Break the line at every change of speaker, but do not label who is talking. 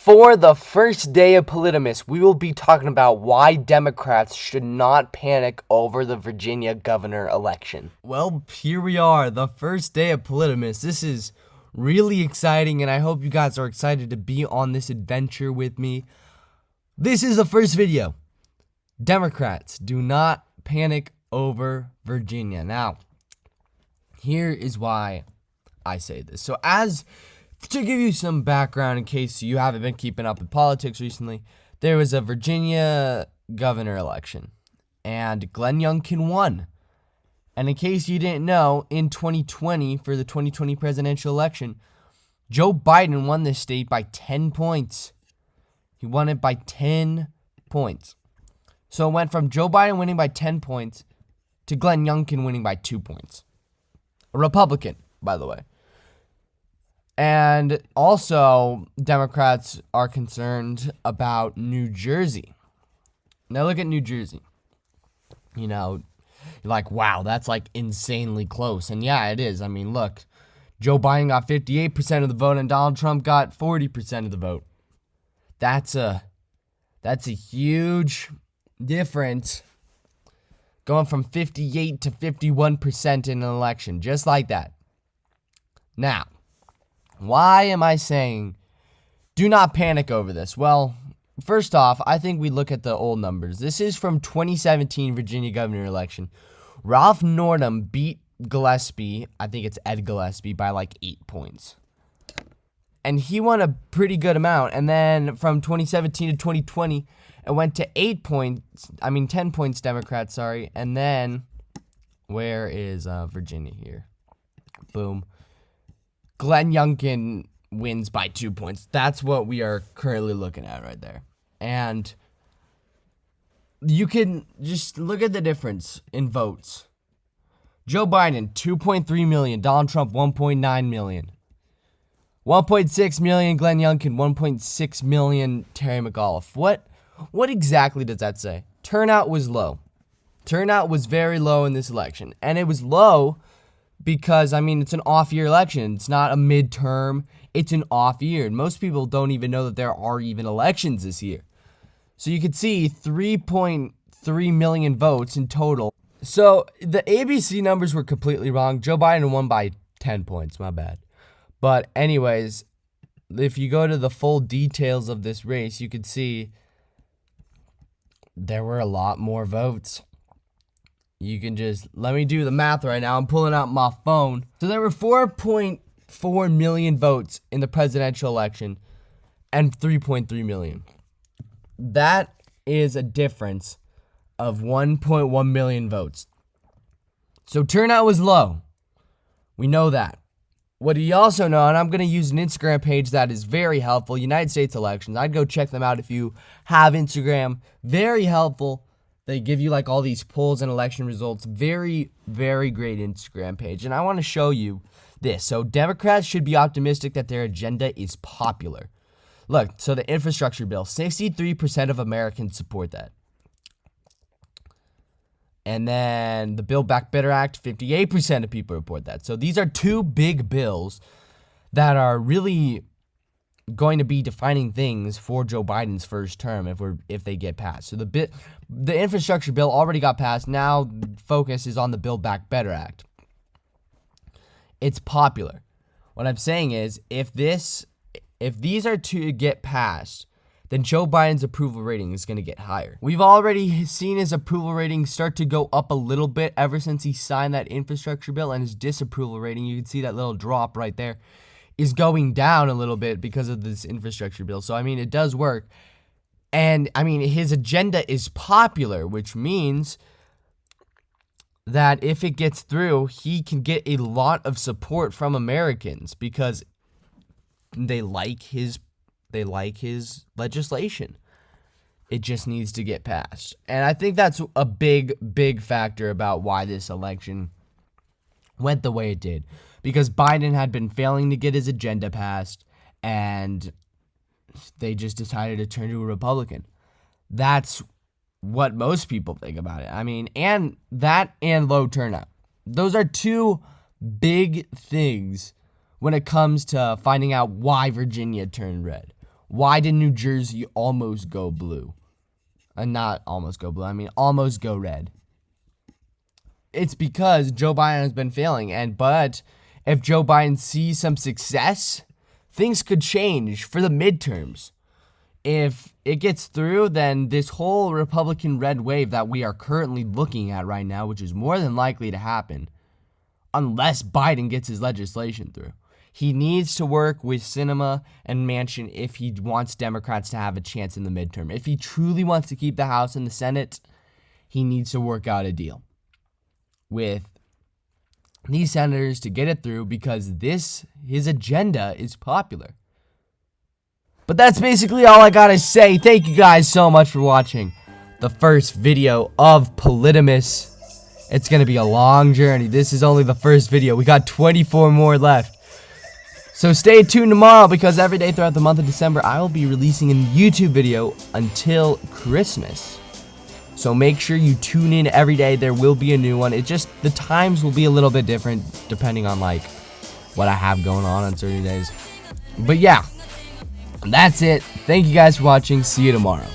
For the first day of Politimas, we will be talking about why Democrats should not panic over the Virginia governor election.
Well, here we are, the first day of Politimas. This is really exciting, and I hope you guys are excited to be on this adventure with me. This is the first video. Democrats, do not panic over Virginia. Now, here is why I say this. So to give you some background in case you haven't been keeping up with politics recently, there was a Virginia governor election, and Glenn Youngkin won. And in case you didn't know, in 2020, for the 2020 presidential election, Joe Biden won this state by 10 points. He won it by 10 points. So it went from Joe Biden winning by 10 points to Glenn Youngkin winning by 2 points. A Republican, by the way. And also, Democrats are concerned about New Jersey. Now look at New Jersey. You know, you're like, wow, that's like insanely close. And yeah, it is. I mean, look, Joe Biden got 58% of the vote and Donald Trump got 40% of the vote. That's a huge difference, going from 58 to 51% in an election, just like that. Now, why am I saying do not panic over this? Well, first off, I think we look at the old numbers. This is from 2017 Virginia governor election. Ralph Northam beat Gillespie, I think it's Ed Gillespie, by like 8 points. And he won a pretty good amount. And then from 2017 to 2020, it went to 10 points Democrats, sorry. And then, where is Virginia here? Boom. Glenn Youngkin wins by 2 points. That's what we are currently looking at right there. And you can just look at the difference in votes. Joe Biden, 2.3 million. Donald Trump, 1.9 million. 1.6 million, Glenn Youngkin. 1.6 million, Terry McAuliffe. What exactly does that say? Turnout was low. Turnout was very low in this election. And it was low because, I mean, it's an off-year election. It's not a midterm. It's an off year. And most people don't even know that there are even elections this year. So you could see 3.3 million votes in total. So the ABC numbers were completely wrong. Joe Biden won by 10 points. My bad. But anyways, if you go to the full details of this race, you could see there were a lot more votes. You can just, let me do the math right now. I'm pulling out my phone. So there were 4.4 million votes in the presidential election and 3.3 million. That is a difference of 1.1 million votes. So turnout was low. We know that. What do you also know, and I'm going to use an Instagram page that is very helpful, United States Elections. I'd go check them out if you have Instagram. Very helpful. They give you like all these polls and election results. Very, very great Instagram page. And I want to show you this. So Democrats should be optimistic that their agenda is popular. Look, so the infrastructure bill, 63% of Americans support that. And then the Build Back Better Act, 58% of people report that. So these are two big bills that are really going to be defining things for Joe Biden's first term if they get passed. So the infrastructure bill already got passed. Now the focus is on the Build Back Better Act. It's popular. What I'm saying is if these are to get passed, then Joe Biden's approval rating is going to get higher. We've already seen his approval rating start to go up a little bit ever since he signed that infrastructure bill, and his disapproval rating, you can see that little drop right there, is going down a little bit because of this infrastructure bill. So, I mean, it does work. And, I mean, his agenda is popular, which means that if it gets through, he can get a lot of support from Americans because they like his legislation. It just needs to get passed. And I think that's a big, big factor about why this election went the way it did. Because Biden had been failing to get his agenda passed, and they just decided to turn to a Republican. That's what most people think about it. I mean, and that and low turnout. Those are two big things when it comes to finding out why Virginia turned red. Why did New Jersey almost go blue? Not almost go blue, I mean almost go red. It's because Joe Biden has been failing, but if Joe Biden sees some success, things could change for the midterms. If it gets through, then this whole Republican red wave that we are currently looking at right now, which is more than likely to happen, unless Biden gets his legislation through. He needs to work with Sinema and Manchin if he wants Democrats to have a chance in the midterm. If he truly wants to keep the House and the Senate, he needs to work out a deal with these senators to get it through, because his agenda is popular. But that's basically all I gotta say. Thank you guys so much for watching the first video of Politimas. It's gonna be a long journey. This is only the first video. We got 24 more left. So stay tuned tomorrow, because every day throughout the month of December, I will be releasing a YouTube video until Christmas. So make sure you tune in every day. There will be a new one. It just, the times will be a little bit different depending on like what I have going on certain days. But yeah, that's it. Thank you guys for watching. See you tomorrow.